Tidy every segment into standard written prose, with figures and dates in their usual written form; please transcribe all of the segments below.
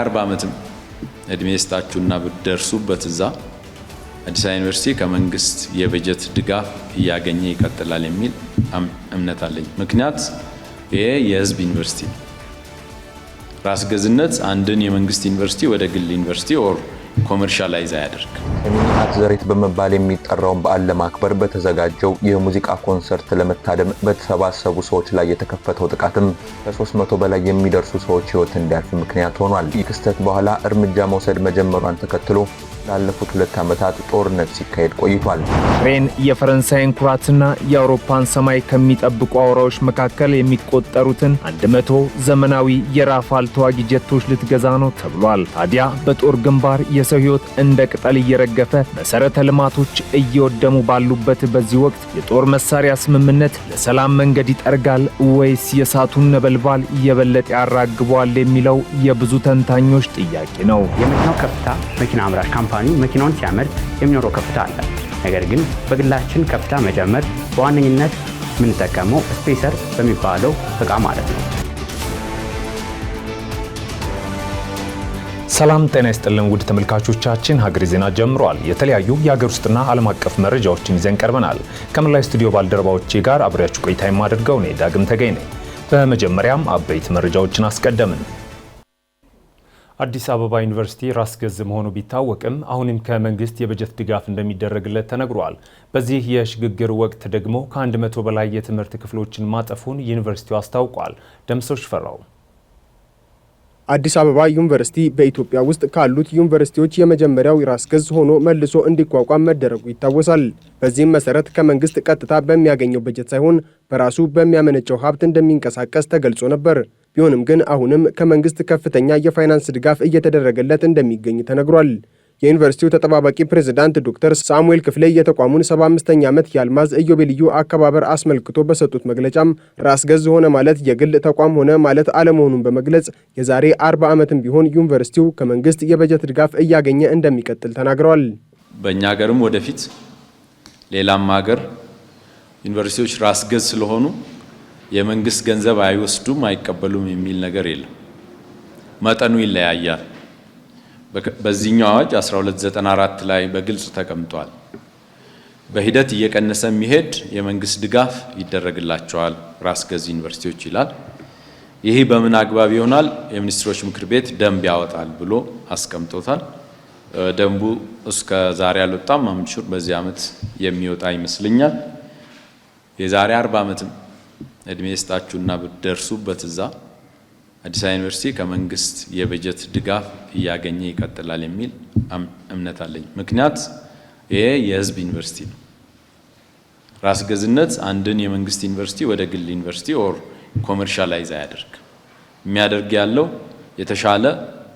40 ዓመትም እድሜ ስታችሁና ብትደርሱበት እዛ አዲስ አበባ ዩኒቨርሲቲ ከመንግስት የበጀት ድጋፍ እያገኘ ይቀጥላል የሚል እምነት አለኝ። ምክንያት ይሄ የህዝብ ዩኒቨርሲቲ ራስ ገዝነት አንድን የመንግስት ዩኒቨርሲቲ ወደ ግል ዩኒቨርሲቲ ኦር ኮመርሻላይዝ አያደርግ። ሰሚኒት ዘሪት በመባል የሚጠራውን በዓል ለማክበር በተዘጋጀው የሙዚቃ ኮንሰርት ለመታደም በተሰባሰቡ ሰዎች ላይ የተከፈተው ጥቃትም ከ300 በላይ የሚደርሱ ሰዎች ህይወት እንዲያልፍ ምክንያት ሆኗል። ይህ ክስተት በኋላ እርምጃ መውሰድ መጀመሯን ተከትሎ ላለፉት 2 ዓመታት ጦርነት ሲካሄድ ቆይቷል። ዩክሬን የፈረንሳይን ኩራትና የአውሮፓን ሰማይ ከሚጠብቁ አውራዎች መካከል የሚቆጠሩትን 100 ዘመናዊ የራፋል ተዋጊ ጀቶች ልትገዛ ነው ተብሏል። ታዲያ በጦር ግንባር የሰው ህይወት እንደ ቅጠል እየረገፈ መሰረተ ልማቶች እየወደሙ ባሉበት በዚህ ወቅት የጦር መሳሪያ ስምምነት ለሰላም መንገድ ይጠርጋል ወይስ የእሳቱን ነበልባል የበለጠ ያራግበዋል የሚለው የብዙ ተንታኞች ጥያቄ ነው። የመኪናው ከፍታ መኪና አምራች ካምፓኒ መኪናውን ሲያመርት የሚኖረው ከፍታ አለ። ነገር ግን በግላችን ከፍታ መጨመር በዋነኝነት የምንጠቀመው ስፔሰር በሚባለው እቃ ማለት ነው። ሰላም ጤና ይስጥልን ውድ ተመልካቾቻችን፣ ሀገሬ ዜና ጀምሯል። የተለያዩ የሀገር ውስጥና ዓለም አቀፍ መረጃዎችን ይዘን ቀርበናል። ከመላው ስቱዲዮ ባልደረባዎቼ ጋር አብሬያችሁ ቆይታ የማደርገው እኔ ዳግም ተገኝ ነኝ። በመጀመሪያም አበይት መረጃዎችን አስቀደምን። አዲስ አበባ ዩኒቨርሲቲ ራስ ገዝ መሆኑ ቢታወቅም አሁንም ከመንግስት የበጀት ድጋፍ እንደሚደረግለት ተነግሯል። በዚህ የሽግግር ወቅት ደግሞ ከ100 በላይ የትምህርት ክፍሎችን ማጠፉን ዩኒቨርሲቲው አስታውቋል። ደምሰው ሽፈራው። አዲስ አበባ ዩኒቨርሲቲ በኢትዮጵያ ውስጥ ካሉት ዩኒቨርሲቲዎች የመጀመሪያው ራስ ገዝ ሆኖ መልሶ እንዲቋቋም መደረጉ ይታወሳል። በዚህም መሰረት ከመንግስት ቀጥታ በሚያገኘው በጀት ሳይሆን በራሱ በሚያመነጨው ሀብት እንደሚንቀሳቀስ ተገልጾ ነበር። ቢሆንም ግን አሁንም ከመንግስት ከፍተኛ የፋይናንስ ድጋፍ እየተደረገለት እንደሚገኝ ተነግሯል። የዩኒቨርሲቲው ተጠባባቂ ፕሬዝዳንት ዶክተር ሳሙኤል ክፍሌ የተቋሙን 75ኛ ዓመት የአልማዝ ኢዮቤልዩ አከባበር አስመልክቶ በሰጡት መግለጫም ራስ ገዝ ሆነ ማለት የግል ተቋም ሆነ ማለት አለመሆኑን በመግለጽ የዛሬ 40 ዓመትም ቢሆን ዩኒቨርሲቲው ከመንግስት የበጀት ድጋፍ እያገኘ እንደሚቀጥል ተናግረዋል። በእኛ ሀገርም ወደፊት ሌላም ሀገር ዩኒቨርሲቲዎች ራስ ገዝ ስለሆኑ የመንግስት ገንዘብ አይወስዱም አይቀበሉም የሚል ነገር የለም። መጠኑ ይለያያል። በዚህኛው አዋጅ 1294 ላይ በግልጽ ተቀምጧል። በሂደት እየቀነሰ የሚሄድ የመንግስት ድጋፍ ይደረግላቸዋል ራስ ገዝ ዩኒቨርሲቲዎች ይላል። ይህ በምን አግባብ ይሆናል? የሚኒስትሮች ምክር ቤት ደንብ ያወጣል ብሎ አስቀምጦታል። ደንቡ እስከ ዛሬ አልወጣም። አምሹር በዚህ ዓመት የሚወጣ ይመስለኛል። የዛሬ 40 ዓመትም እድሜ ስታችሁና ብትደርሱበት እዛ አዲስ አበባ ዩኒቨርሲቲ ከመንግስት የበጀት ድጋፍ እያገኘ ይቀጥላል የሚል እምነት አለኝ። ምክንያት ይሄ የህዝብ ዩኒቨርሲቲ ነው። ራስ ገዝነት አንድን የመንግስት ዩኒቨርሲቲ ወደ ግል ዩኒቨርሲቲ ኦር ኮመርሻላይዝ አያደርግ። የሚያደርግ ያለው የተሻለ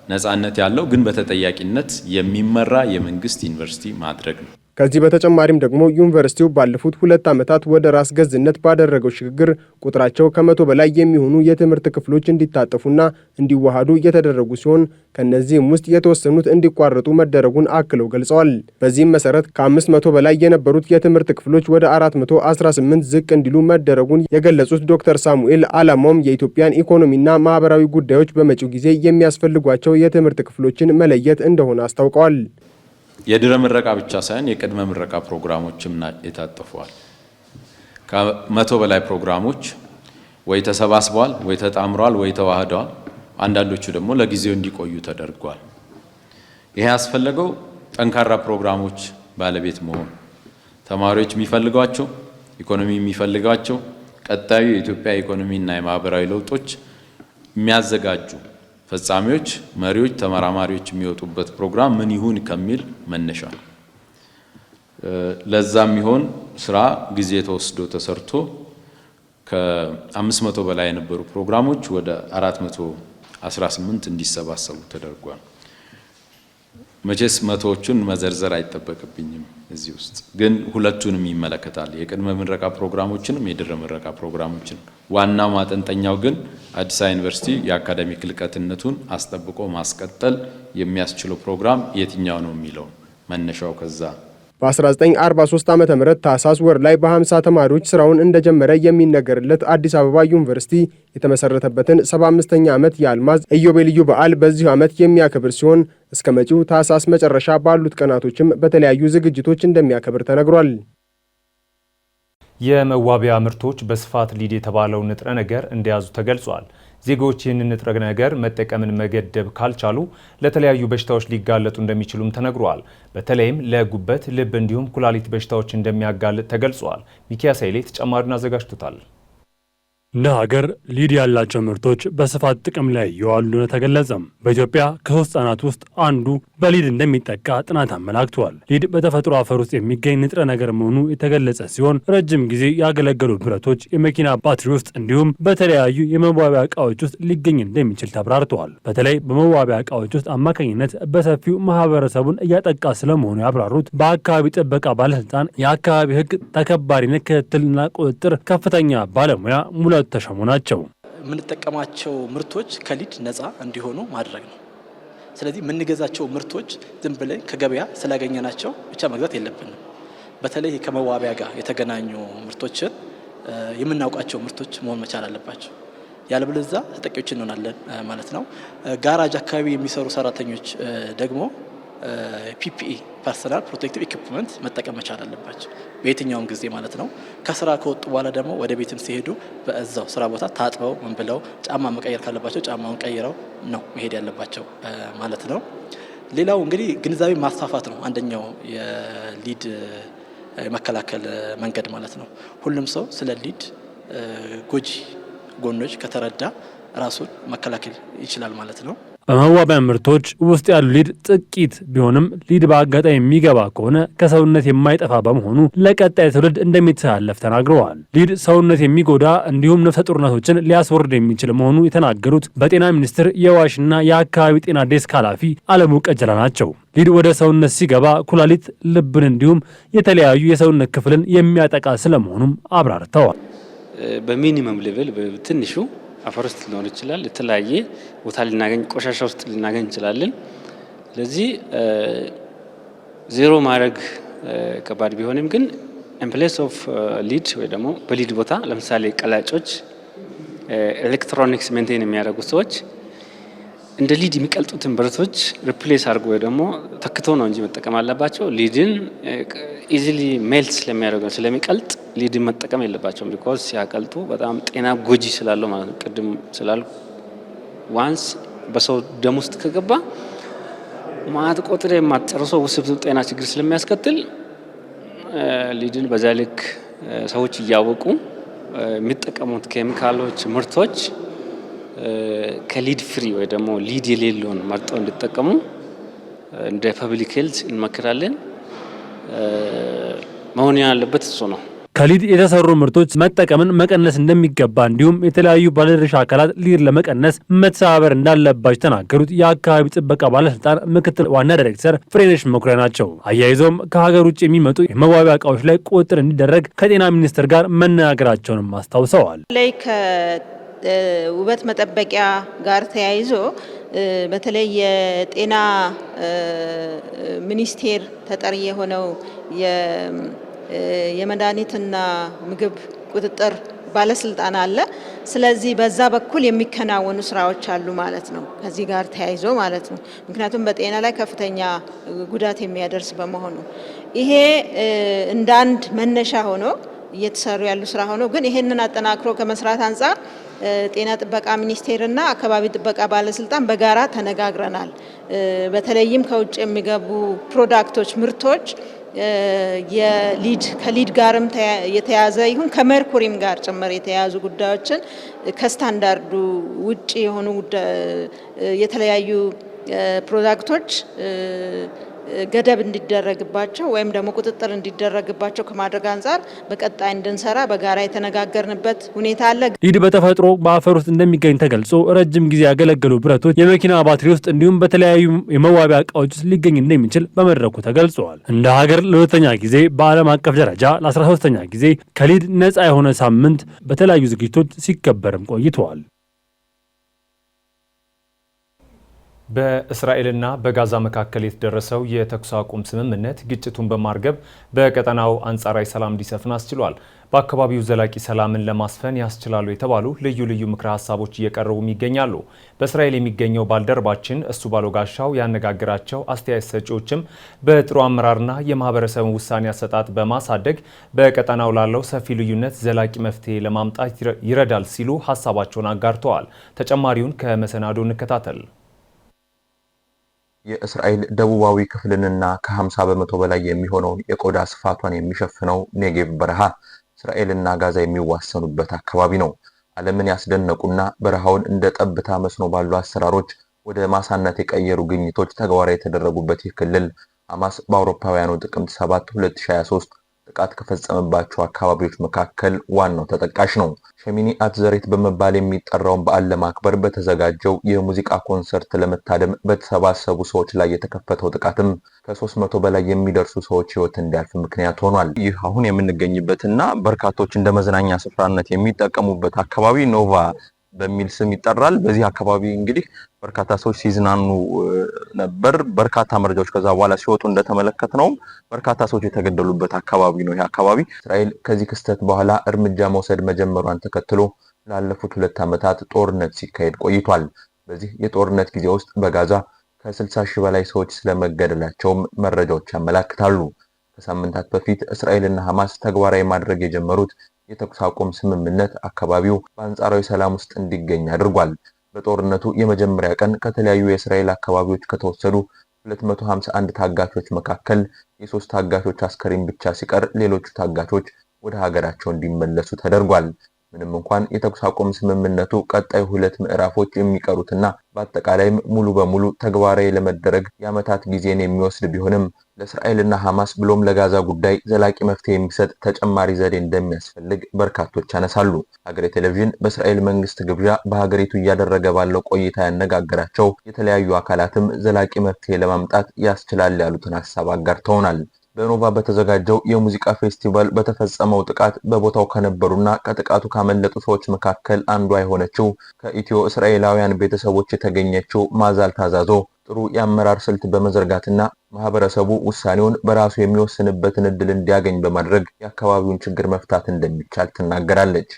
ነፃነት ያለው ግን በተጠያቂነት የሚመራ የመንግስት ዩኒቨርሲቲ ማድረግ ነው። ከዚህ በተጨማሪም ደግሞ ዩኒቨርሲቲው ባለፉት 2 ዓመታት ወደ ራስ ገዝነት ባደረገው ሽግግር ቁጥራቸው ከ100 በላይ የሚሆኑ የትምህርት ክፍሎች እንዲታጠፉና እንዲዋሃዱ የተደረጉ ሲሆን ከነዚህም ውስጥ የተወሰኑት እንዲቋረጡ መደረጉን አክለው ገልጸዋል። በዚህም መሰረት ከ500 በላይ የነበሩት የትምህርት ክፍሎች ወደ 418 ዝቅ እንዲሉ መደረጉን የገለጹት ዶክተር ሳሙኤል ዓላማውም የኢትዮጵያን ኢኮኖሚና ማህበራዊ ጉዳዮች በመጪው ጊዜ የሚያስፈልጓቸው የትምህርት ክፍሎችን መለየት እንደሆነ አስታውቀዋል። የድረ ምረቃ ብቻ ሳይሆን የቅድመ ምረቃ ፕሮግራሞችም የታጠፈዋል። ከ100 በላይ ፕሮግራሞች ወይ ተሰባስበዋል ወይ ተጣምረዋል ወይ ተዋህደዋል። አንዳንዶቹ ደግሞ ለጊዜው እንዲቆዩ ተደርጓል። ይሄ ያስፈለገው ጠንካራ ፕሮግራሞች ባለቤት መሆን፣ ተማሪዎች የሚፈልጓቸው፣ ኢኮኖሚ የሚፈልጋቸው፣ ቀጣዩ የኢትዮጵያ ኢኮኖሚና የማህበራዊ ለውጦች የሚያዘጋጁ ፈጻሚዎች፣ መሪዎች፣ ተመራማሪዎች የሚወጡበት ፕሮግራም ምን ይሁን ከሚል መነሻ ለዛም ይሆን ስራ ጊዜ ተወስዶ ተሰርቶ ከ500 በላይ የነበሩ ፕሮግራሞች ወደ 418 እንዲሰባሰቡ ተደርጓል። መቼስ መቶዎቹን መዘርዘር አይጠበቅብኝም። እዚህ ውስጥ ግን ሁለቱንም ይመለከታል። የቅድመ ምረቃ ፕሮግራሞችንም የድረ ምረቃ ፕሮግራሞችን። ዋናው ማጠንጠኛው ግን አዲስ አበባ ዩኒቨርሲቲ የአካዳሚክ ልቀትነቱን አስጠብቆ ማስቀጠል የሚያስችለው ፕሮግራም የትኛው ነው የሚለው መነሻው ከዛ። በ1943 ዓ.ም ታህሳስ ወር ላይ በ50 ተማሪዎች ስራውን እንደጀመረ የሚነገርለት አዲስ አበባ ዩኒቨርሲቲ የተመሰረተበትን 75ኛ ዓመት የአልማዝ ኢዮቤልዩ በዓል በዚሁ ዓመት የሚያከብር ሲሆን እስከ መጪው ታህሳስ መጨረሻ ባሉት ቀናቶችም በተለያዩ ዝግጅቶች እንደሚያከብር ተነግሯል። የመዋቢያ ምርቶች በስፋት ሊድ የተባለው ንጥረ ነገር እንደያዙ ተገልጿል። ዜጎች ይህንን ንጥረ ነገር መጠቀምን መገደብ ካልቻሉ ለተለያዩ በሽታዎች ሊጋለጡ እንደሚችሉም ተነግሯል። በተለይም ለጉበት፣ ልብ እንዲሁም ኩላሊት በሽታዎች እንደሚያጋልጥ ተገልጿል። ሚኪያስ ኃይሌ ተጨማሪውን አዘጋጅቶታል። እንደ ሀገር ሊድ ያላቸው ምርቶች በስፋት ጥቅም ላይ የዋሉ ነው ተገለጸም። በኢትዮጵያ ከ3 ህጻናት ውስጥ አንዱ በሊድ እንደሚጠቃ ጥናት አመላክቷል። ሊድ በተፈጥሮ አፈር ውስጥ የሚገኝ ንጥረ ነገር መሆኑ የተገለጸ ሲሆን ረጅም ጊዜ ያገለገሉ ብረቶች፣ የመኪና ባትሪ ውስጥ እንዲሁም በተለያዩ የመዋቢያ እቃዎች ውስጥ ሊገኝ እንደሚችል ተብራርተዋል። በተለይ በመዋቢያ እቃዎች ውስጥ አማካኝነት በሰፊው ማህበረሰቡን እያጠቃ ስለመሆኑ ያብራሩት በአካባቢ ጥበቃ ባለስልጣን የአካባቢ ህግ ተከባሪነት ክትትልና ቁጥጥር ከፍተኛ ባለሙያ ሙላ ተሸሙ ናቸው። የምንጠቀማቸው ምርቶች ከሊድ ነፃ እንዲሆኑ ማድረግ ነው። ስለዚህ የምንገዛቸው ምርቶች ዝም ብለን ከገበያ ስላገኘናቸው ብቻ መግዛት የለብንም። በተለይ ከመዋቢያ ጋር የተገናኙ ምርቶችን የምናውቃቸው ምርቶች መሆን መቻል አለባቸው። ያለበለዚያ ተጠቂዎች እንሆናለን ማለት ነው። ጋራጅ አካባቢ የሚሰሩ ሰራተኞች ደግሞ ፒፒኢ ፐርሰናል ፕሮቴክቲቭ ኢኩፕመንት መጠቀም መቻል አለባቸው በየትኛውም ጊዜ ማለት ነው። ከስራ ከወጡ በኋላ ደግሞ ወደ ቤትም ሲሄዱ በዛው ስራ ቦታ ታጥበው ምን ብለው ጫማ መቀየር ካለባቸው ጫማውን ቀይረው ነው መሄድ ያለባቸው ማለት ነው። ሌላው እንግዲህ ግንዛቤ ማስፋፋት ነው አንደኛው የሊድ መከላከል መንገድ ማለት ነው። ሁሉም ሰው ስለ ሊድ ጎጂ ጎኖች ከተረዳ ራሱን መከላከል ይችላል ማለት ነው። በመዋቢያ ምርቶች ውስጥ ያሉ ሊድ ጥቂት ቢሆንም ሊድ በአጋጣሚ የሚገባ ከሆነ ከሰውነት የማይጠፋ በመሆኑ ለቀጣይ ትውልድ እንደሚተላለፍ ተናግረዋል። ሊድ ሰውነት የሚጎዳ እንዲሁም ነፍሰ ጡር እናቶችን ሊያስወርድ የሚችል መሆኑ የተናገሩት በጤና ሚኒስቴር የዋሽና የአካባቢ ጤና ዴስክ ኃላፊ አለሙ ቀጀላ ናቸው። ሊድ ወደ ሰውነት ሲገባ ኩላሊት፣ ልብን እንዲሁም የተለያዩ የሰውነት ክፍልን የሚያጠቃ ስለመሆኑም አብራርተዋል። በሚኒመም ሌቭል በትንሹ አፈር ውስጥ ሊኖር ይችላል። የተለያየ ቦታ ልናገኝ ቆሻሻ ውስጥ ልናገኝ እንችላለን። ስለዚህ ዜሮ ማድረግ ከባድ ቢሆንም ግን ኢን ፕሌስ ኦፍ ሊድ ወይ ደግሞ በሊድ ቦታ ለምሳሌ ቀላጮች፣ ኤሌክትሮኒክስ ሜንቴን የሚያደርጉ ሰዎች እንደ ሊድ የሚቀልጡትን ብረቶች ሪፕሌስ አድርጎ ወይ ደግሞ ተክቶ ነው እንጂ መጠቀም አለባቸው። ሊድን ኢዚሊ ሜልት ስለሚያደርገው ስለሚቀልጥ ሊድን መጠቀም የለባቸውም። ቢኮዝ ሲያቀልጡ በጣም ጤና ጎጂ ስላለው ማለት ነው። ቅድም ስላልኩ ዋንስ በሰው ደም ውስጥ ከገባ ማት ቆጥሬ የማትጨርሰው ውስብስብ ጤና ችግር ስለሚያስከትል ሊድን በዛ ልክ ሰዎች እያወቁ የሚጠቀሙት ኬሚካሎች፣ ምርቶች ከሊድ ፍሪ ወይ ደግሞ ሊድ የሌለውን መርጠው እንዲጠቀሙ እንደ ፐብሊክ ሄልዝ እንመክራለን። መሆን ያለበት እሱ ነው። ከሊድ የተሰሩ ምርቶች መጠቀምን መቀነስ እንደሚገባ እንዲሁም የተለያዩ ባለድርሻ አካላት ሊድ ለመቀነስ መተባበር እንዳለባቸው ተናገሩት የአካባቢ ጥበቃ ባለስልጣን ምክትል ዋና ዳይሬክተር ፍሬነሽ መኩሪያ ናቸው። አያይዘውም ከሀገር ውጭ የሚመጡ የመዋቢያ እቃዎች ላይ ቁጥጥር እንዲደረግ ከጤና ሚኒስቴር ጋር መነጋገራቸውንም አስታውሰዋል። ላይ ከውበት መጠበቂያ ጋር ተያይዞ በተለይ የጤና ሚኒስቴር ተጠሪ የሆነው የመድኃኒትና ምግብ ቁጥጥር ባለስልጣን አለ። ስለዚህ በዛ በኩል የሚከናወኑ ስራዎች አሉ ማለት ነው፣ ከዚህ ጋር ተያይዞ ማለት ነው። ምክንያቱም በጤና ላይ ከፍተኛ ጉዳት የሚያደርስ በመሆኑ ይሄ እንደ አንድ መነሻ ሆኖ እየተሰሩ ያሉ ስራ ሆኖ ግን ይሄንን አጠናክሮ ከመስራት አንጻር ጤና ጥበቃ ሚኒስቴርና አካባቢ ጥበቃ ባለስልጣን በጋራ ተነጋግረናል። በተለይም ከውጭ የሚገቡ ፕሮዳክቶች፣ ምርቶች ከሊድ ጋርም የተያዘ ይሁን ከሜርኩሪም ጋር ጭምር የተያዙ ጉዳዮችን ከስታንዳርዱ ውጪ የሆኑ የተለያዩ ፕሮዳክቶች ገደብ እንዲደረግባቸው ወይም ደግሞ ቁጥጥር እንዲደረግባቸው ከማድረግ አንጻር በቀጣይ እንድንሰራ በጋራ የተነጋገርንበት ሁኔታ አለ። ሊድ በተፈጥሮ በአፈር ውስጥ እንደሚገኝ ተገልጾ ረጅም ጊዜ ያገለገሉ ብረቶች፣ የመኪና ባትሪ ውስጥ እንዲሁም በተለያዩ የመዋቢያ እቃዎች ውስጥ ሊገኝ እንደሚችል በመድረኩ ተገልጿል። እንደ ሀገር ለሁለተኛ ጊዜ በዓለም አቀፍ ደረጃ ለ13ኛ ጊዜ ከሊድ ነፃ የሆነ ሳምንት በተለያዩ ዝግጅቶች ሲከበርም ቆይተዋል። በእስራኤልና በጋዛ መካከል የተደረሰው የተኩስ አቁም ስምምነት ግጭቱን በማርገብ በቀጠናው አንጻራዊ ሰላም እንዲሰፍን አስችሏል። በአካባቢው ዘላቂ ሰላምን ለማስፈን ያስችላሉ የተባሉ ልዩ ልዩ ምክረ ሀሳቦች እየቀረቡም ይገኛሉ። በእስራኤል የሚገኘው ባልደረባችን እሱ ባሎጋሻው ያነጋገራቸው አስተያየት ሰጪዎችም በጥሩ አመራርና የማህበረሰብን ውሳኔ አሰጣጥ በማሳደግ በቀጠናው ላለው ሰፊ ልዩነት ዘላቂ መፍትሄ ለማምጣት ይረዳል ሲሉ ሀሳባቸውን አጋርተዋል። ተጨማሪውን ከመሰናዶ እንከታተል። የእስራኤል ደቡባዊ ክፍልንና ከ50 በመቶ በላይ የሚሆነውን የቆዳ ስፋቷን የሚሸፍነው ኔጌቭ በረሃ እስራኤልና ጋዛ የሚዋሰኑበት አካባቢ ነው። ዓለምን ያስደነቁና በረሃውን እንደ ጠብታ መስኖ ባሉ አሰራሮች ወደ ማሳነት የቀየሩ ግኝቶች ተግባራዊ የተደረጉበት ይህ ክልል ሐማስ በአውሮፓውያኑ ጥቅምት 7 2023 ጥቃት ከፈጸመባቸው አካባቢዎች መካከል ዋናው ተጠቃሽ ነው። ሸሚኒ አትዘሬት በመባል የሚጠራውን በዓል ለማክበር በተዘጋጀው የሙዚቃ ኮንሰርት ለመታደም በተሰባሰቡ ሰዎች ላይ የተከፈተው ጥቃትም ከ300 በላይ የሚደርሱ ሰዎች ሕይወት እንዲያልፍ ምክንያት ሆኗል። ይህ አሁን የምንገኝበትና በርካቶች እንደ መዝናኛ ስፍራነት የሚጠቀሙበት አካባቢ ኖቫ በሚል ስም ይጠራል። በዚህ አካባቢ እንግዲህ በርካታ ሰዎች ሲዝናኑ ነበር። በርካታ መረጃዎች ከዛ በኋላ ሲወጡ እንደተመለከትነው በርካታ ሰዎች የተገደሉበት አካባቢ ነው። ይህ አካባቢ እስራኤል ከዚህ ክስተት በኋላ እርምጃ መውሰድ መጀመሯን ተከትሎ ላለፉት 2 ዓመታት ጦርነት ሲካሄድ ቆይቷል። በዚህ የጦርነት ጊዜ ውስጥ በጋዛ ከ60 ሺህ በላይ ሰዎች ስለመገደላቸውም መረጃዎች ያመለክታሉ። ከሳምንታት በፊት እስራኤልና ሐማስ ተግባራዊ ማድረግ የጀመሩት የተኩስ አቁም ስምምነት አካባቢው በአንጻራዊ ሰላም ውስጥ እንዲገኝ አድርጓል። በጦርነቱ የመጀመሪያ ቀን ከተለያዩ የእስራኤል አካባቢዎች ከተወሰዱ 251 ታጋቾች መካከል የ3 ታጋቾች አስከሬን ብቻ ሲቀር ሌሎቹ ታጋቾች ወደ ሀገራቸው እንዲመለሱ ተደርጓል። ምንም እንኳን የተኩስ አቁም ስምምነቱ ቀጣይ 2 ምዕራፎች የሚቀሩትና በአጠቃላይም ሙሉ በሙሉ ተግባራዊ ለመደረግ የዓመታት ጊዜን የሚወስድ ቢሆንም ለእስራኤልና ሐማስ ብሎም ለጋዛ ጉዳይ ዘላቂ መፍትሄ የሚሰጥ ተጨማሪ ዘዴ እንደሚያስፈልግ በርካቶች ያነሳሉ። ሀገሬ ቴሌቪዥን በእስራኤል መንግስት ግብዣ በሀገሪቱ እያደረገ ባለው ቆይታ ያነጋገራቸው የተለያዩ አካላትም ዘላቂ መፍትሄ ለማምጣት ያስችላል ያሉትን ሀሳብ አጋርተውናል። በኖቫ በተዘጋጀው የሙዚቃ ፌስቲቫል በተፈጸመው ጥቃት በቦታው ከነበሩና ከጥቃቱ ካመለጡ ሰዎች መካከል አንዷ የሆነችው ከኢትዮ እስራኤላውያን ቤተሰቦች የተገኘችው ማዛል ታዛዞ ጥሩ የአመራር ስልት በመዘርጋትና ማህበረሰቡ ውሳኔውን በራሱ የሚወስንበትን እድል እንዲያገኝ በማድረግ የአካባቢውን ችግር መፍታት እንደሚቻል ትናገራለች።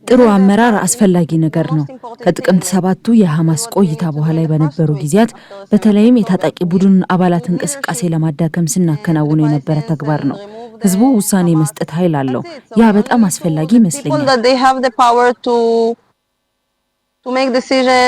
ጥሩ አመራር አስፈላጊ ነገር ነው። ከጥቅምት 7ቱ የሐማስ ቆይታ በኋላ በነበሩ ጊዜያት በተለይም የታጣቂ ቡድን አባላት እንቅስቃሴ ለማዳከም ስናከናውነው የነበረ ተግባር ነው። ህዝቡ ውሳኔ መስጠት ኃይል አለው። ያ በጣም አስፈላጊ ይመስለኛል።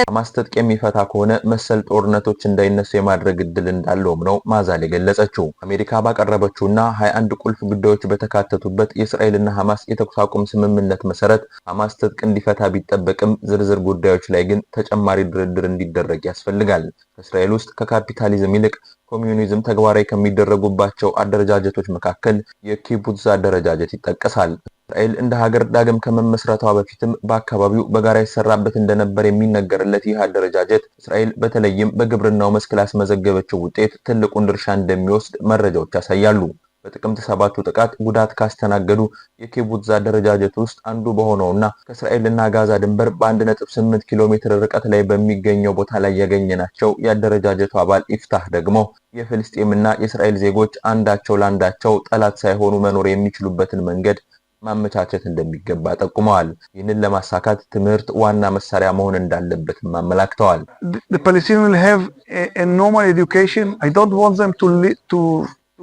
ሐማስ ትጥቅ የሚፈታ ከሆነ መሰል ጦርነቶች እንዳይነሱ የማድረግ እድል እንዳለውም ነው ማዛል የገለጸችው። አሜሪካ ባቀረበችውና 21 ቁልፍ ጉዳዮች በተካተቱበት የእስራኤልና ሐማስ የተኩስ አቁም ስምምነት መሰረት ሐማስ ትጥቅ እንዲፈታ ቢጠበቅም ዝርዝር ጉዳዮች ላይ ግን ተጨማሪ ድርድር እንዲደረግ ያስፈልጋል። ከእስራኤል ውስጥ ከካፒታሊዝም ይልቅ ኮሚዩኒዝም ተግባራዊ ከሚደረጉባቸው አደረጃጀቶች መካከል የኪቡትዝ አደረጃጀት ይጠቀሳል። እስራኤል እንደ ሀገር ዳግም ከመመስረቷ በፊትም በአካባቢው በጋራ ይሰራበት እንደነበር የሚነገርለት ይህ አደረጃጀት እስራኤል በተለይም በግብርናው መስክ ላስመዘገበችው ውጤት ትልቁን ድርሻ እንደሚወስድ መረጃዎች ያሳያሉ። በጥቅምት 7ቱ ጥቃት ጉዳት ካስተናገዱ የኪቡትዝ አደረጃጀት ውስጥ አንዱ በሆነውና ከእስራኤልና ጋዛ ድንበር በ1.8 ኪሎ ሜትር ርቀት ላይ በሚገኘው ቦታ ላይ ያገኘናቸው የአደረጃጀቱ አባል ኢፍታህ ደግሞ የፍልስጤምና የእስራኤል ዜጎች አንዳቸው ለአንዳቸው ጠላት ሳይሆኑ መኖር የሚችሉበትን መንገድ ማመቻቸት እንደሚገባ ጠቁመዋል። ይህንን ለማሳካት ትምህርት ዋና መሳሪያ መሆን እንዳለበትም አመላክተዋል።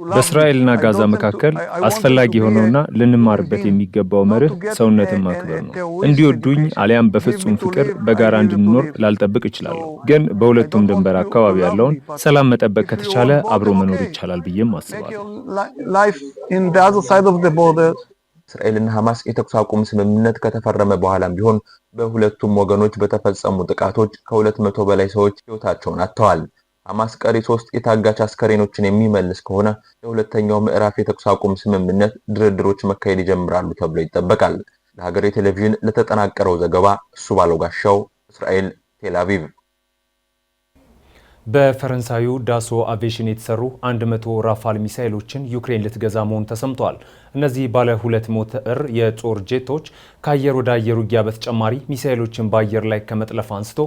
በእስራኤልና ጋዛ መካከል አስፈላጊ የሆነውና ልንማርበት የሚገባው መርህ ሰውነትን ማክበር ነው። እንዲወዱኝ አሊያም በፍጹም ፍቅር በጋራ እንድንኖር ላልጠብቅ እችላለሁ። ግን በሁለቱም ድንበር አካባቢ ያለውን ሰላም መጠበቅ ከተቻለ አብሮ መኖር ይቻላል ብዬም አስባለሁ። እስራኤልና ሐማስ የተኩስ አቁም ስምምነት ከተፈረመ በኋላም ቢሆን በሁለቱም ወገኖች በተፈጸሙ ጥቃቶች ከ200 በላይ ሰዎች ሕይወታቸውን አጥተዋል። ሐማስ ቀሪ 3 የታጋች አስከሬኖችን የሚመልስ ከሆነ የሁለተኛው ምዕራፍ የተኩስ አቁም ስምምነት ድርድሮች መካሄድ ይጀምራሉ ተብሎ ይጠበቃል። ለሀገሬ ቴሌቪዥን ለተጠናቀረው ዘገባ እሱ ባለው ጋሻው፣ እስራኤል ቴል አቪቭ። በፈረንሳዩ ዳሶ አቪዬሽን የተሰሩ 100 ራፋል ሚሳኤሎችን ዩክሬን ልትገዛ መሆኑ ተሰምቷል። እነዚህ ባለ 2 ሞተር የጦር ጄቶች ከአየር ወደ አየር ውጊያ በተጨማሪ ሚሳኤሎችን በአየር ላይ ከመጥለፍ አንስቶ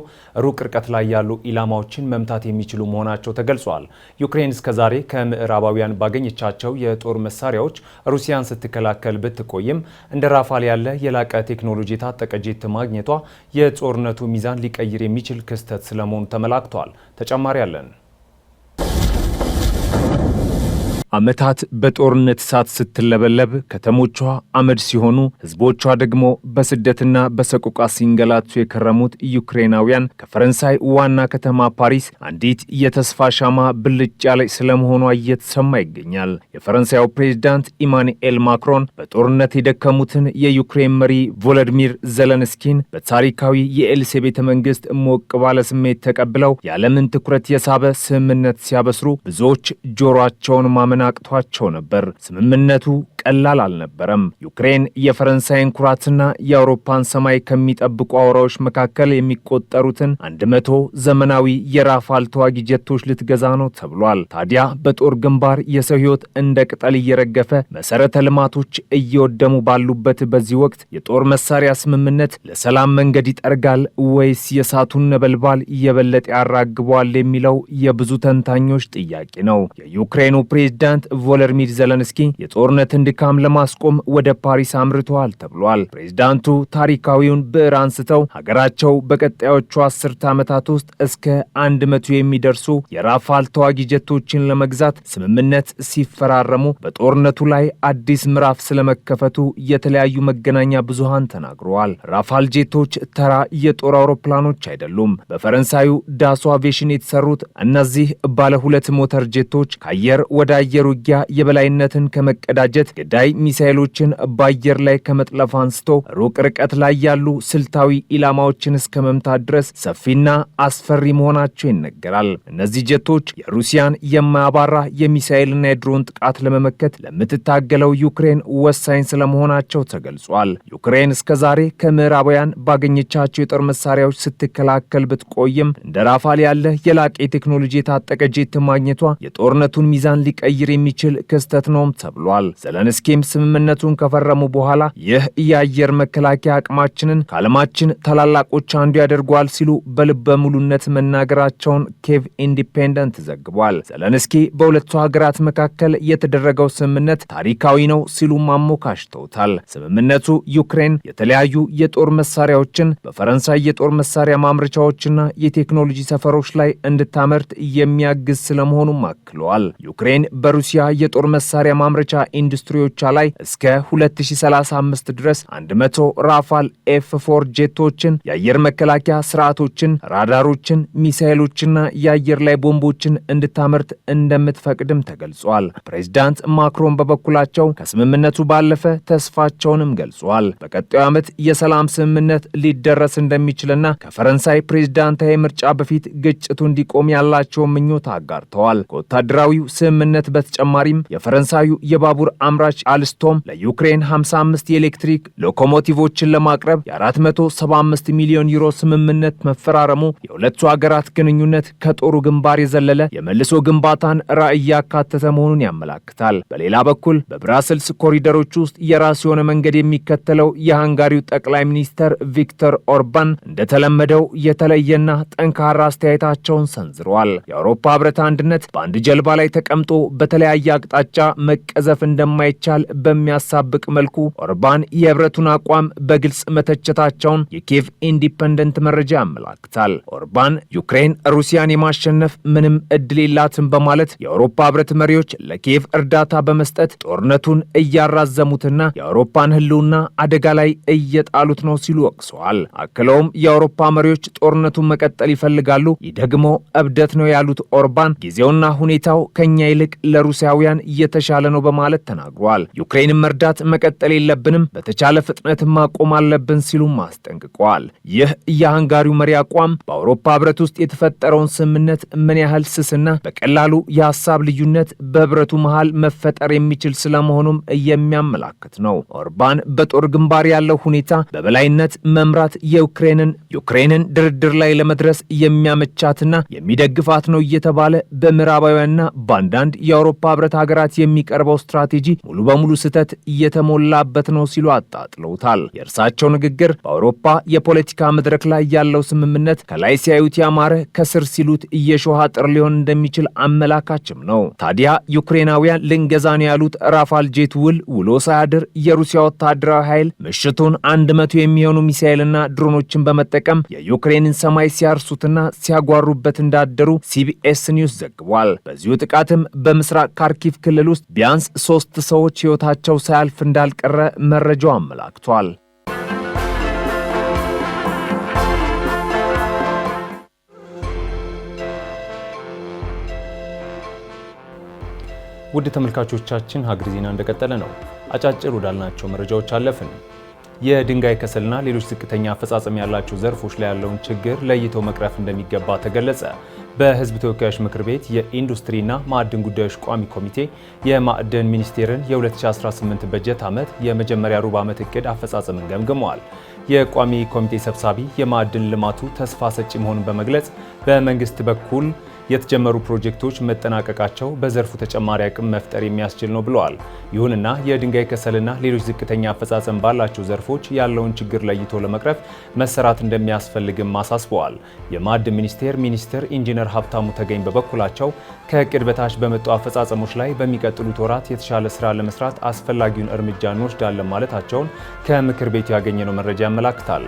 ሩቅ ርቀት ላይ ያሉ ኢላማዎችን መምታት የሚችሉ መሆናቸው ተገልጿል። ዩክሬን እስከዛሬ ከምዕራባውያን ባገኘቻቸው የጦር መሳሪያዎች ሩሲያን ስትከላከል ብትቆይም እንደ ራፋል ያለ የላቀ ቴክኖሎጂ የታጠቀ ጄት ማግኘቷ የጦርነቱ ሚዛን ሊቀይር የሚችል ክስተት ስለመሆኑ ተመላክቷል። ተጨማሪ አለን። ዓመታት በጦርነት እሳት ስትለበለብ ከተሞቿ አመድ ሲሆኑ ህዝቦቿ ደግሞ በስደትና በሰቆቃ ሲንገላቱ የከረሙት ዩክሬናውያን ከፈረንሳይ ዋና ከተማ ፓሪስ አንዲት የተስፋ ሻማ ብልጭ ያለች ስለመሆኗ እየተሰማ ይገኛል። የፈረንሳዩ ፕሬዝዳንት ኢማኑኤል ማክሮን በጦርነት የደከሙትን የዩክሬን መሪ ቮሎዲሚር ዘለንስኪን በታሪካዊ የኤልሴ ቤተ መንግስት ሞቅ ባለ ስሜት ተቀብለው የዓለምን ትኩረት የሳበ ስምምነት ሲያበስሩ ብዙዎች ጆሮአቸውን ማመን አቅቷቸው ነበር። ስምምነቱ ቀላል አልነበረም። ዩክሬን የፈረንሳይን ኩራትና የአውሮፓን ሰማይ ከሚጠብቁ አውራዎች መካከል የሚቆጠሩትን 100 ዘመናዊ የራፋል ተዋጊ ጀቶች ልትገዛ ነው ተብሏል። ታዲያ በጦር ግንባር የሰው ሕይወት እንደ ቅጠል እየረገፈ መሰረተ ልማቶች እየወደሙ ባሉበት በዚህ ወቅት የጦር መሳሪያ ስምምነት ለሰላም መንገድ ይጠርጋል ወይስ የእሳቱን ነበልባል የበለጠ ያራግበዋል የሚለው የብዙ ተንታኞች ጥያቄ ነው። የዩክሬኑ ፕሬዝዳንት ቮሎዲሚር ዘለንስኪ የጦርነትን ድካም ለማስቆም ወደ ፓሪስ አምርተዋል ተብሏል። ፕሬዝዳንቱ ታሪካዊውን ብዕር አንስተው ሀገራቸው በቀጣዮቹ 10 ዓመታት ውስጥ እስከ 100 የሚደርሱ የራፋል ተዋጊ ጀቶችን ለመግዛት ስምምነት ሲፈራረሙ በጦርነቱ ላይ አዲስ ምዕራፍ ስለመከፈቱ የተለያዩ መገናኛ ብዙሃን ተናግረዋል። ራፋል ጄቶች ተራ የጦር አውሮፕላኖች አይደሉም። በፈረንሳዩ ዳሶ አቪዬሽን የተሰሩት እነዚህ ባለ 2 ሞተር ጄቶች ከአየር ወደ አየር ውጊያ የበላይነትን ከመቀዳጀት ገዳይ ሚሳኤሎችን በአየር ላይ ከመጥለፍ አንስቶ ሩቅ ርቀት ላይ ያሉ ስልታዊ ኢላማዎችን እስከ መምታት ድረስ ሰፊና አስፈሪ መሆናቸው ይነገራል። እነዚህ ጀቶች የሩሲያን የማያባራ የሚሳኤልና የድሮን ጥቃት ለመመከት ለምትታገለው ዩክሬን ወሳኝ ስለመሆናቸው ተገልጿል። ዩክሬን እስከዛሬ ከምዕራባውያን ባገኘቻቸው የጦር መሳሪያዎች ስትከላከል ብትቆይም እንደ ራፋል ያለ የላቀ ቴክኖሎጂ የታጠቀ ጄት ማግኘቷ የጦርነቱን ሚዛን ሊቀይር የሚችል ክስተት ነው ተብሏል። ዘለንስኪም ስምምነቱን ከፈረሙ በኋላ ይህ የአየር መከላከያ አቅማችንን ከዓለማችን ታላላቆች አንዱ ያደርገዋል ሲሉ በልበ ሙሉነት መናገራቸውን ኬቭ ኢንዲፔንደንት ዘግቧል። ዘለንስኪ በሁለቱ ሀገራት መካከል የተደረገው ስምምነት ታሪካዊ ነው ሲሉ ማሞካሽተውታል። ስምምነቱ ዩክሬን የተለያዩ የጦር መሳሪያዎችን በፈረንሳይ የጦር መሳሪያ ማምረቻዎችና የቴክኖሎጂ ሰፈሮች ላይ እንድታመርት የሚያግዝ ስለመሆኑም አክለዋል። ዩክሬን በሩሲያ የጦር መሳሪያ ማምረቻ ኢንዱስትሪዎቿ ላይ እስከ 2035 ድረስ 100 ራፋል ኤፍ4 ጄቶችን፣ የአየር መከላከያ ስርዓቶችን፣ ራዳሮችን፣ ሚሳኤሎችና የአየር ላይ ቦምቦችን እንድታመርት እንደምትፈቅድም ተገልጿል። ፕሬዝዳንት ማክሮን በበኩላቸው ከስምምነቱ ባለፈ ተስፋቸውንም ገልጿል። በቀጣዩ ዓመት የሰላም ስምምነት ሊደረስ እንደሚችልና ከፈረንሳይ ፕሬዝዳንታዊ ምርጫ በፊት ግጭቱ እንዲቆም ያላቸውን ምኞት አጋርተዋል። ከወታደራዊው ስምምነት በተጨማሪም የፈረንሳዩ የባቡር አምራች አልስቶም ለዩክሬን 55 የኤሌክትሪክ ሎኮሞቲቮችን ለማቅረብ የ475 ሚሊዮን ዩሮ ስምምነት መፈራረሙ የሁለቱ ሀገራት ግንኙነት ከጦሩ ግንባር የዘለለ የመልሶ ግንባታን ራዕይ ያካተተ መሆኑን ያመላክታል። በሌላ በኩል በብራስልስ ኮሪደሮች ውስጥ የራሱ የሆነ መንገድ የሚከተለው የሃንጋሪው ጠቅላይ ሚኒስተር ቪክተር ኦርባን እንደተለመደው የተለየና ጠንካራ አስተያየታቸውን ሰንዝረዋል። የአውሮፓ ህብረት አንድነት በአንድ ጀልባ ላይ ተቀምጦ በተለያየ አቅጣጫ መቀዘፍ እንደማይቻል በሚያሳብቅ መልኩ ኦርባን የህብረቱን አቋም በግልጽ መተቸታቸውን የኬቭ ኢንዲፔንደንት መረጃ ያመላክታል። ኦርባን ዩክሬን ሩሲያን የማሸነፍ ምንም እድል የላትም በማለት የአውሮፓ ህብረት መሪዎች ለኬቭ እርዳታ በመስጠት ጦርነቱን እያራዘሙትና የአውሮፓን ህልውና አደጋ ላይ እየጣሉት ነው ሲሉ ወቅሰዋል። አክለውም የአውሮፓ መሪዎች ጦርነቱን መቀጠል ይፈልጋሉ፣ ይህ ደግሞ እብደት ነው ያሉት ኦርባን ጊዜውና ሁኔታው ከኛ ይልቅ ለሩሲያውያን የተሻለ ነው በማለት ተናግሯል። ተናግረዋል። ዩክሬንን መርዳት መቀጠል የለብንም፣ በተቻለ ፍጥነት ማቆም አለብን ሲሉም አስጠንቅቀዋል። ይህ የሃንጋሪው መሪ አቋም በአውሮፓ ህብረት ውስጥ የተፈጠረውን ስምምነት ምን ያህል ስስና በቀላሉ የሀሳብ ልዩነት በህብረቱ መሃል መፈጠር የሚችል ስለመሆኑም የሚያመላክት ነው። ኦርባን በጦር ግንባር ያለው ሁኔታ በበላይነት መምራት ዩክሬንን ድርድር ላይ ለመድረስ የሚያመቻትና የሚደግፋት ነው እየተባለ በምዕራባውያንና በአንዳንድ የአውሮፓ ህብረት ሀገራት የሚቀርበው ስትራቴጂ ሙሉ በሙሉ ስህተት እየተሞላበት ነው ሲሉ አጣጥለውታል። የእርሳቸው ንግግር በአውሮፓ የፖለቲካ መድረክ ላይ ያለው ስምምነት ከላይ ሲያዩት ያማረ ከስር ሲሉት እየሾህ አጥር ሊሆን እንደሚችል አመላካችም ነው። ታዲያ ዩክሬናውያን ልንገዛ ነው ያሉት ራፋል ጄት ውሎ ሳያድር የሩሲያ ወታደራዊ ኃይል ምሽቱን 100 የሚሆኑ ሚሳኤልና ድሮኖችን በመጠቀም የዩክሬንን ሰማይ ሲያርሱትና ሲያጓሩበት እንዳደሩ ሲቢኤስ ኒውስ ዘግቧል። በዚሁ ጥቃትም በምስራቅ ካርኪቭ ክልል ውስጥ ቢያንስ 3 ሰዎች ሕይወታቸው ሳያልፍ እንዳልቀረ መረጃው አመላክቷል። ውድ ተመልካቾቻችን ሀገር ዜና እንደቀጠለ ነው። አጫጭር ወዳልናቸው መረጃዎች አለፍን። የድንጋይ ከሰልና ሌሎች ዝቅተኛ አፈጻጸም ያላቸው ዘርፎች ላይ ያለውን ችግር ለይቶ መቅረፍ እንደሚገባ ተገለጸ። በሕዝብ ተወካዮች ምክር ቤት የኢንዱስትሪና ማዕድን ጉዳዮች ቋሚ ኮሚቴ የማዕድን ሚኒስቴርን የ2018 በጀት ዓመት የመጀመሪያ ሩብ ዓመት እቅድ አፈጻጸምን ገምግመዋል። የቋሚ ኮሚቴ ሰብሳቢ የማዕድን ልማቱ ተስፋ ሰጪ መሆኑን በመግለጽ በመንግስት በኩል የተጀመሩ ፕሮጀክቶች መጠናቀቃቸው በዘርፉ ተጨማሪ አቅም መፍጠር የሚያስችል ነው ብለዋል። ይሁንና የድንጋይ ከሰልና ሌሎች ዝቅተኛ አፈጻጸም ባላቸው ዘርፎች ያለውን ችግር ለይቶ ለመቅረፍ መሰራት እንደሚያስፈልግም አሳስበዋል። የማዕድን ሚኒስትር ኢንጂነር ሀብታሙ ተገኝ በበኩላቸው ከእቅድ በታች በመጡ አፈጻጸሞች ላይ በሚቀጥሉት ወራት የተሻለ ስራ ለመስራት አስፈላጊውን እርምጃ እንወስዳለን ማለታቸውን ከምክር ቤቱ ያገኘነው መረጃ ያመላክታል።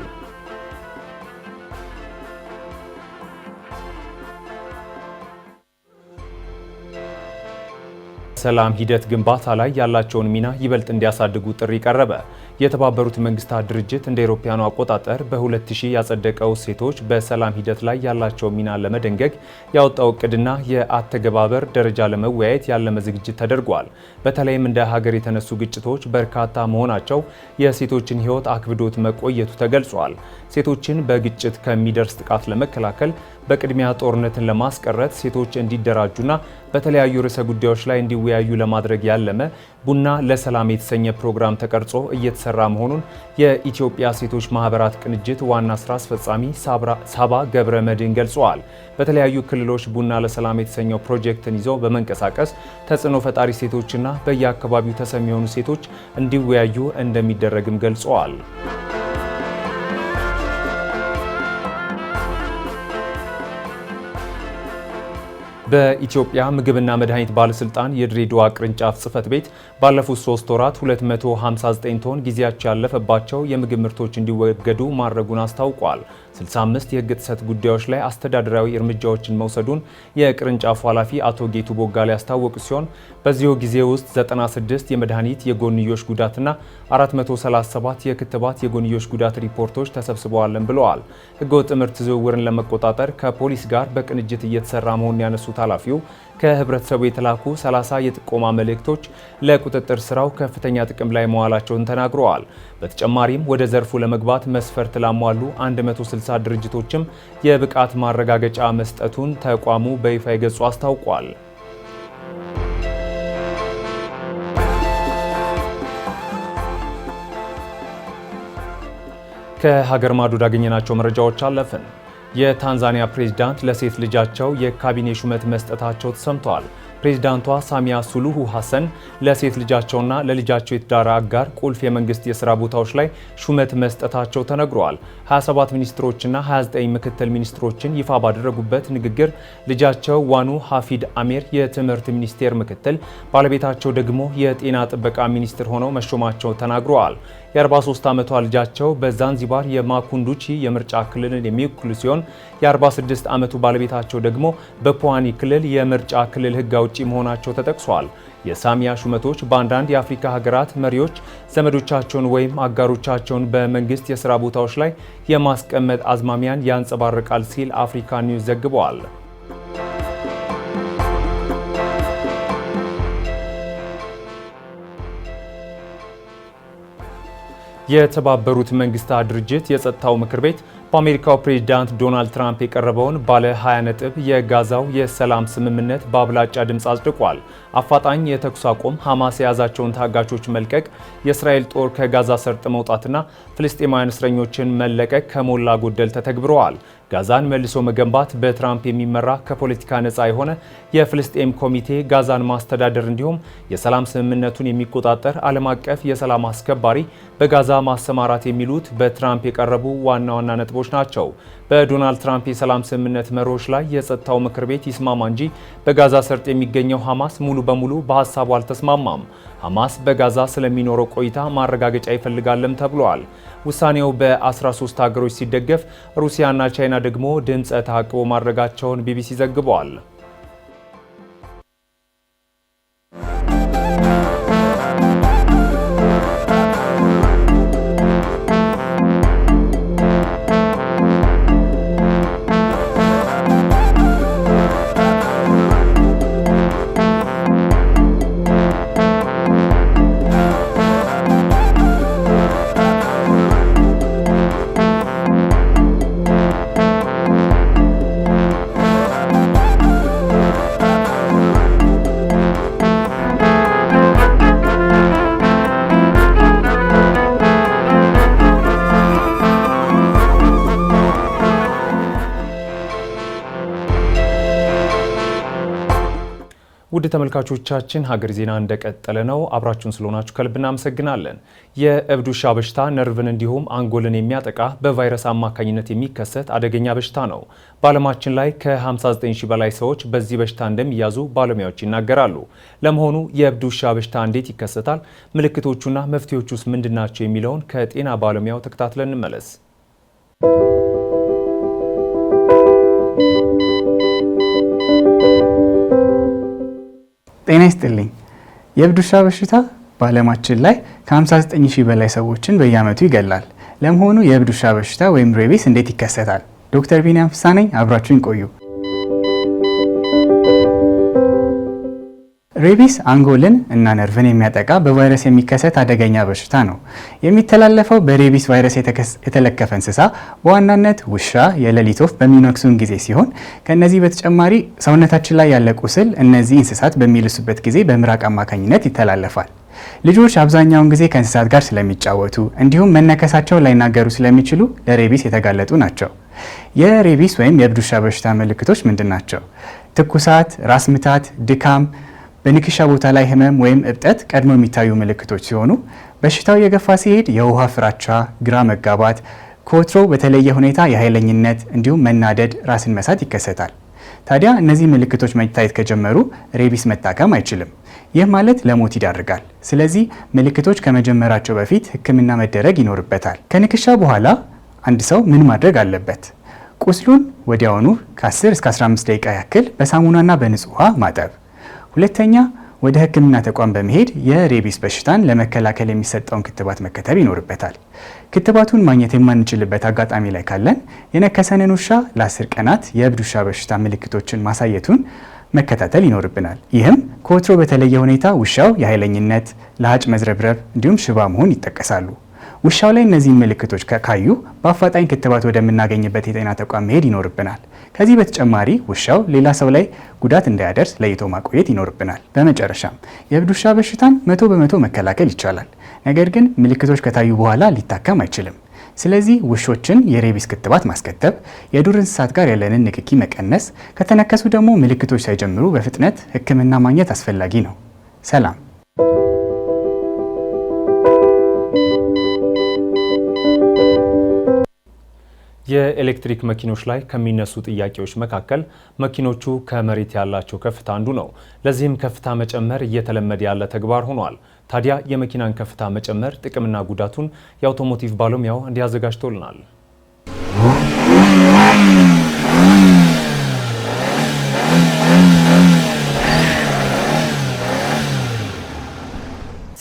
ሰላም ሂደት ግንባታ ላይ ያላቸውን ሚና ይበልጥ እንዲያሳድጉ ጥሪ ቀረበ። የተባበሩት መንግስታት ድርጅት እንደ አውሮፓውያኑ አቆጣጠር በ2000 ያጸደቀው ሴቶች በሰላም ሂደት ላይ ያላቸው ሚና ለመደንገግ ያወጣው እቅድና የአተገባበር ደረጃ ለመወያየት ያለመ ዝግጅት ተደርጓል። በተለይም እንደ ሀገር የተነሱ ግጭቶች በርካታ መሆናቸው የሴቶችን ሕይወት አክብዶት መቆየቱ ተገልጿል። ሴቶችን በግጭት ከሚደርስ ጥቃት ለመከላከል በቅድሚያ ጦርነትን ለማስቀረት ሴቶች እንዲደራጁና በተለያዩ ርዕሰ ጉዳዮች ላይ እንዲወያዩ ለማድረግ ያለመ ቡና ለሰላም የተሰኘ ፕሮግራም ተቀርጾ እየተሰራ መሆኑን የኢትዮጵያ ሴቶች ማህበራት ቅንጅት ዋና ስራ አስፈጻሚ ሳባ ገብረ መድህን ገልጸዋል። በተለያዩ ክልሎች ቡና ለሰላም የተሰኘው ፕሮጀክትን ይዘው በመንቀሳቀስ ተጽዕኖ ፈጣሪ ሴቶችና በየአካባቢው ተሰሚ የሆኑ ሴቶች እንዲወያዩ እንደሚደረግም ገልጸዋል። በኢትዮጵያ ምግብና መድኃኒት ባለስልጣን የድሬዳዋ ቅርንጫፍ ጽህፈት ቤት ባለፉት 3 ወራት 259 ቶን ጊዜያቸው ያለፈባቸው የምግብ ምርቶች እንዲወገዱ ማድረጉን አስታውቋል። 65 የህግ ጥሰት ጉዳዮች ላይ አስተዳደራዊ እርምጃዎችን መውሰዱን የቅርንጫፉ ኃላፊ አቶ ጌቱ ቦጋሌ ያስታወቁ ሲሆን በዚሁ ጊዜ ውስጥ 96 የመድኃኒት የጎንዮሽ ጉዳትና 437 የክትባት የጎንዮሽ ጉዳት ሪፖርቶች ተሰብስበዋልን ብለዋል። ህገወጥ ምርት ዝውውርን ለመቆጣጠር ከፖሊስ ጋር በቅንጅት እየተሰራ መሆኑን ያነሱት ኃላፊው ከህብረተሰቡ የተላኩ 30 የጥቆማ መልእክቶች ለቁጥጥር ስራው ከፍተኛ ጥቅም ላይ መዋላቸውን ተናግረዋል። በተጨማሪም ወደ ዘርፉ ለመግባት መስፈርት ላሟሉ 160 ድርጅቶችም የብቃት ማረጋገጫ መስጠቱን ተቋሙ በይፋ ገጹ አስታውቋል። ከሀገር ማዶ ያገኘናቸው መረጃዎች አለፍን። የታንዛኒያ ፕሬዝዳንት ለሴት ልጃቸው የካቢኔ ሹመት መስጠታቸው ተሰምተዋል። ፕሬዝዳንቷ ሳሚያ ሱሉሁ ሐሰን ለሴት ልጃቸውና ለልጃቸው የትዳር አጋር ቁልፍ የመንግስት የሥራ ቦታዎች ላይ ሹመት መስጠታቸው ተነግሯል። 27 ሚኒስትሮችና 29 ምክትል ሚኒስትሮችን ይፋ ባደረጉበት ንግግር ልጃቸው ዋኑ ሐፊድ አሜር የትምህርት ሚኒስቴር ምክትል፣ ባለቤታቸው ደግሞ የጤና ጥበቃ ሚኒስትር ሆነው መሾማቸው ተናግረዋል። የ43 ዓመቷ ልጃቸው በዛንዚባር የማኩንዱቺ የምርጫ ክልልን የሚወክሉ ሲሆን የ46 ዓመቱ ባለቤታቸው ደግሞ በፑዋኒ ክልል የምርጫ ክልል ህግ አውጪ መሆናቸው ተጠቅሷል። የሳሚያ ሹመቶች በአንዳንድ የአፍሪካ ሀገራት መሪዎች ዘመዶቻቸውን ወይም አጋሮቻቸውን በመንግስት የሥራ ቦታዎች ላይ የማስቀመጥ አዝማሚያን ያንጸባርቃል ሲል አፍሪካ ኒውስ ዘግበዋል። የተባበሩት መንግስታት ድርጅት የጸጥታው ምክር ቤት በአሜሪካው ፕሬዝዳንት ዶናልድ ትራምፕ የቀረበውን ባለ 20 ነጥብ የጋዛው የሰላም ስምምነት በአብላጫ ድምፅ አጽድቋል። አፋጣኝ የተኩስ አቁም፣ ሐማስ የያዛቸውን ታጋቾች መልቀቅ፣ የእስራኤል ጦር ከጋዛ ሰርጥ መውጣትና ፍልስጤማውያን እስረኞችን መለቀቅ ከሞላ ጎደል ተተግብረዋል። ጋዛን መልሶ መገንባት፣ በትራምፕ የሚመራ ከፖለቲካ ነፃ የሆነ የፍልስጤም ኮሚቴ ጋዛን ማስተዳደር እንዲሁም የሰላም ስምምነቱን የሚቆጣጠር ዓለም አቀፍ የሰላም አስከባሪ በጋዛ ማሰማራት የሚሉት በትራምፕ የቀረቡ ዋና ዋና ነጥቦች ናቸው። በዶናልድ ትራምፕ የሰላም ስምምነት መርሆች ላይ የጸጥታው ምክር ቤት ይስማማ እንጂ በጋዛ ሰርጥ የሚገኘው ሐማስ ሙሉ በሙሉ በሐሳቡ አልተስማማም። ሐማስ በጋዛ ስለሚኖረው ቆይታ ማረጋገጫ ይፈልጋልም ተብሏል። ውሳኔው በ13 ሀገሮች ሲደገፍ ሩሲያና ቻይና ደግሞ ድምፀ ተአቅቦ ማድረጋቸውን ቢቢሲ ዘግቧል። ውድ ተመልካቾቻችን ሀገር ዜና እንደቀጠለ ነው። አብራችሁን ስለሆናችሁ ከልብ እናመሰግናለን። የእብድ ውሻ በሽታ ነርቭን እንዲሁም አንጎልን የሚያጠቃ በቫይረስ አማካኝነት የሚከሰት አደገኛ በሽታ ነው። በዓለማችን ላይ ከ59 ሺህ በላይ ሰዎች በዚህ በሽታ እንደሚያዙ ባለሙያዎች ይናገራሉ። ለመሆኑ የእብድ ውሻ በሽታ እንዴት ይከሰታል? ምልክቶቹና መፍትሄዎቹስ ምንድናቸው? የሚለውን ከጤና ባለሙያው ተከታትለን እንመለስ። ጤና ይስጥልኝ። የእብድ ውሻ በሽታ በዓለማችን ላይ ከ59 ሺህ በላይ ሰዎችን በየዓመቱ ይገላል። ለመሆኑ የእብድ ውሻ በሽታ ወይም ሬቢስ እንዴት ይከሰታል? ዶክተር ቢኒያም ፍስሐ ነኝ። አብራችሁን ቆዩ። ሬቢስ አንጎልን እና ነርቭን የሚያጠቃ በቫይረስ የሚከሰት አደገኛ በሽታ ነው። የሚተላለፈው በሬቢስ ቫይረስ የተለከፈ እንስሳ በዋናነት ውሻ፣ የሌሊት ወፍ በሚነክሱን ጊዜ ሲሆን ከነዚህ በተጨማሪ ሰውነታችን ላይ ያለ ቁስል እነዚህ እንስሳት በሚልሱበት ጊዜ በምራቅ አማካኝነት ይተላለፋል። ልጆች አብዛኛውን ጊዜ ከእንስሳት ጋር ስለሚጫወቱ እንዲሁም መነከሳቸው ላይናገሩ ስለሚችሉ ለሬቢስ የተጋለጡ ናቸው። የሬቢስ ወይም የእብድ ውሻ በሽታ ምልክቶች ምንድን ናቸው? ትኩሳት፣ ራስ ምታት፣ ድካም፣ በንክሻ ቦታ ላይ ህመም ወይም እብጠት ቀድሞ የሚታዩ ምልክቶች ሲሆኑ በሽታው የገፋ ሲሄድ የውሃ ፍራቻ፣ ግራ መጋባት፣ ከወትሮ በተለየ ሁኔታ የኃይለኝነት እንዲሁም መናደድ፣ ራስን መሳት ይከሰታል። ታዲያ እነዚህ ምልክቶች መታየት ከጀመሩ ሬቢስ መታከም አይችልም። ይህ ማለት ለሞት ይዳርጋል። ስለዚህ ምልክቶች ከመጀመራቸው በፊት ሕክምና መደረግ ይኖርበታል። ከንክሻ በኋላ አንድ ሰው ምን ማድረግ አለበት? ቁስሉን ወዲያውኑ ከ10 እስከ 15 ደቂቃ ያክል በሳሙናና በንጹህ ውሃ ማጠብ። ሁለተኛ፣ ወደ ሕክምና ተቋም በመሄድ የሬቢስ በሽታን ለመከላከል የሚሰጠውን ክትባት መከተብ ይኖርበታል። ክትባቱን ማግኘት የማንችልበት አጋጣሚ ላይ ካለን የነከሰንን ውሻ ለ10 ቀናት የእብድ ውሻ በሽታ ምልክቶችን ማሳየቱን መከታተል ይኖርብናል። ይህም ከወትሮ በተለየ ሁኔታ ውሻው የኃይለኝነት፣ ለሀጭ መዝረብረብ እንዲሁም ሽባ መሆን ይጠቀሳሉ። ውሻው ላይ እነዚህን ምልክቶች ካዩ በአፋጣኝ ክትባት ወደምናገኝበት የጤና ተቋም መሄድ ይኖርብናል። ከዚህ በተጨማሪ ውሻው ሌላ ሰው ላይ ጉዳት እንዳያደርስ ለይቶ ማቆየት ይኖርብናል። በመጨረሻም የእብድ ውሻ በሽታን 100% መከላከል ይቻላል። ነገር ግን ምልክቶች ከታዩ በኋላ ሊታከም አይችልም። ስለዚህ ውሾችን የሬቢስ ክትባት ማስከተብ፣ የዱር እንስሳት ጋር ያለንን ንክኪ መቀነስ፣ ከተነከሱ ደግሞ ምልክቶች ሳይጀምሩ በፍጥነት ሕክምና ማግኘት አስፈላጊ ነው። ሰላም። የኤሌክትሪክ መኪኖች ላይ ከሚነሱ ጥያቄዎች መካከል መኪኖቹ ከመሬት ያላቸው ከፍታ አንዱ ነው። ለዚህም ከፍታ መጨመር እየተለመደ ያለ ተግባር ሆኗል። ታዲያ የመኪናን ከፍታ መጨመር ጥቅምና ጉዳቱን የአውቶሞቲቭ ባለሙያው እንዲያዘጋጅቶልናል።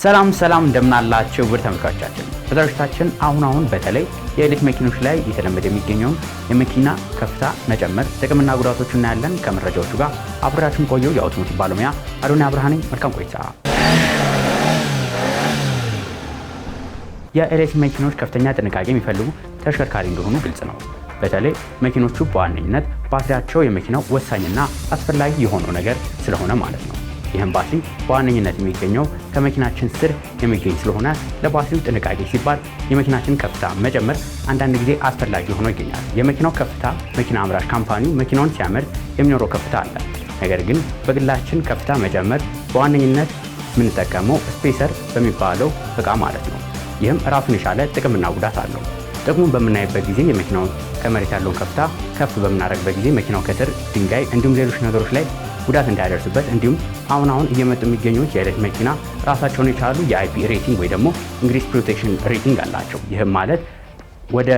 ሰላም ሰላም እንደምናላችሁ ውድ ተመልካቾቻችን፣ በዝግጅታችን አሁን በተለይ የኤሌክትሪክ መኪኖች ላይ እየተለመደ የሚገኘውን የመኪና ከፍታ መጨመር ጥቅምና ጉዳቶቹ እናያለን። ከመረጃዎቹ ጋር አብራችሁን ቆዩ። የአውቶሞቲቭ ባለሙያ አዶንያ ብርሃኔ፣ መልካም ቆይታ። የኤሌክትሪክ መኪኖች ከፍተኛ ጥንቃቄ የሚፈልጉ ተሽከርካሪ እንደሆኑ ግልጽ ነው። በተለይ መኪኖቹ በዋነኝነት ባትሪያቸው የመኪናው ወሳኝና አስፈላጊ የሆነው ነገር ስለሆነ ማለት ነው። ይህም ባትሪ በዋነኝነት የሚገኘው ከመኪናችን ስር የሚገኝ ስለሆነ ለባትሪው ጥንቃቄ ሲባል የመኪናችን ከፍታ መጨመር አንዳንድ ጊዜ አስፈላጊ ሆኖ ይገኛል። የመኪናው ከፍታ መኪና አምራች ካምፓኒው መኪናውን ሲያመርት የሚኖረው ከፍታ አለ። ነገር ግን በግላችን ከፍታ መጨመር በዋነኝነት የምንጠቀመው ስፔሰር በሚባለው እቃ ማለት ነው። ይህም ራሱን የቻለ ጥቅምና ጉዳት አለው። ጥቅሙን በምናይበት ጊዜ የመኪናውን ከመሬት ያለውን ከፍታ ከፍ በምናደርግበት ጊዜ መኪናው ከስር ድንጋይ እንዲሁም ሌሎች ነገሮች ላይ ጉዳት እንዳያደርስበት እንዲሁም አሁን እየመጡ የሚገኙት የኤሌክትሪክ መኪና ራሳቸውን የቻሉ የአይፒ ሬቲንግ ወይ ደግሞ ኢንግሪስ ፕሮቴክሽን ሬቲንግ አላቸው። ይህም ማለት ወደ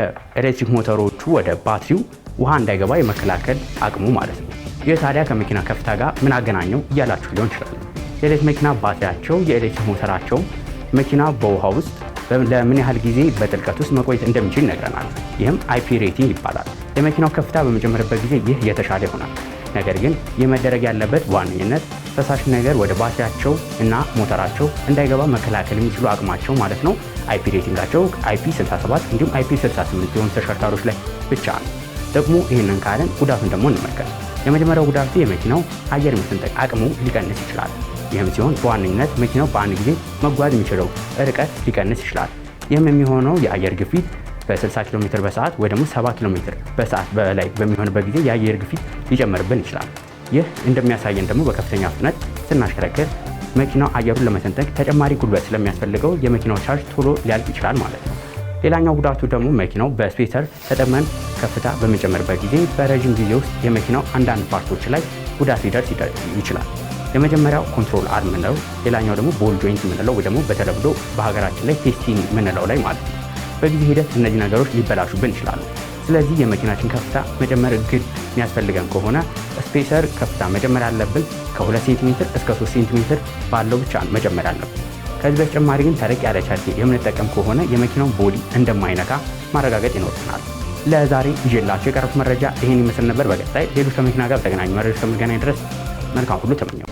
ኤሌክትሪክ ሞተሮቹ ወደ ባትሪው ውሃ እንዳይገባ የመከላከል አቅሙ ማለት ነው። ይህ ታዲያ ከመኪና ከፍታ ጋር ምን አገናኘው እያላችሁ ሊሆን ይችላል። የኤሌክትሪክ መኪና ባትሪያቸው የኤሌክትሪክ ሞተራቸው መኪና በውሃ ውስጥ ለምን ያህል ጊዜ በጥልቀት ውስጥ መቆየት እንደሚችል ይነግረናል። ይህም አይፒ ሬቲንግ ይባላል። የመኪናው ከፍታ በሚጨምርበት ጊዜ ይህ የተሻለ ይሆናል። ነገር ግን የመደረግ ያለበት በዋነኝነት ፈሳሽ ነገር ወደ ባትሪያቸው እና ሞተራቸው እንዳይገባ መከላከል የሚችሉ አቅማቸው ማለት ነው አይፒ ሬቲንጋቸው አይፒ 67 እንዲሁም አይፒ 68 የሆኑ ተሽከርካሪዎች ላይ ብቻ ነው። ደግሞ ይህንን ካለን ጉዳቱን ደግሞ እንመልከት። የመጀመሪያው ጉዳቱ የመኪናው አየር የመሰንጠቅ አቅሙ ሊቀንስ ይችላል። ይህም ሲሆን በዋነኝነት መኪናው በአንድ ጊዜ መጓዝ የሚችለው ርቀት ሊቀንስ ይችላል። ይህም የሚሆነው የአየር ግፊት በ60 ኪሎ ሜትር በሰዓት ወይ ደግሞ 70 ኪሎ ሜትር በሰዓት በላይ በሚሆንበት ጊዜ የአየር ግፊት ሊጨምርብን ይችላል። ይህ እንደሚያሳየን ደግሞ በከፍተኛ ፍጥነት ስናሽከረክር መኪናው አየሩን ለመሰንጠቅ ተጨማሪ ጉልበት ስለሚያስፈልገው የመኪናው ቻርጅ ቶሎ ሊያልቅ ይችላል ማለት ነው። ሌላኛው ጉዳቱ ደግሞ መኪናው በስፔሰር ተጠቅመን ከፍታ በሚጨምርበት ጊዜ በረዥም ጊዜ ውስጥ የመኪናው አንዳንድ ፓርቶች ላይ ጉዳት ሊደርስ ይችላል። የመጀመሪያው ኮንትሮል አርም ምንለው፣ ሌላኛው ደግሞ ቦል ጆይንት ምንለው ወይ ደግሞ በተለምዶ በሀገራችን ላይ ቴስቲንግ ምንለው ላይ ማለት ነው። በጊዜ ሂደት እነዚህ ነገሮች ሊበላሹብን ይችላሉ። ስለዚህ የመኪናችን ከፍታ መጨመር ግድ የሚያስፈልገን ከሆነ ስፔሰር ከፍታ መጨመር ያለብን ከ2 ሴንቲሜትር እስከ 3 ሴንቲሜትር ባለው ብቻ መጨመር ያለብን። ከዚህ በተጨማሪ ግን ተለቅ ያለ ቻርጅ የምንጠቀም ከሆነ የመኪናውን ቦዲ እንደማይነካ ማረጋገጥ ይኖርብናል። ለዛሬ ይዤላችሁ የቀረቡት መረጃ ይህን ይመስል ነበር። በቀጣይ ሌሎች ከመኪና ጋር በተገናኙ መረጃ እስከምንገናኝ ድረስ መልካም ሁሉ ተመኘው።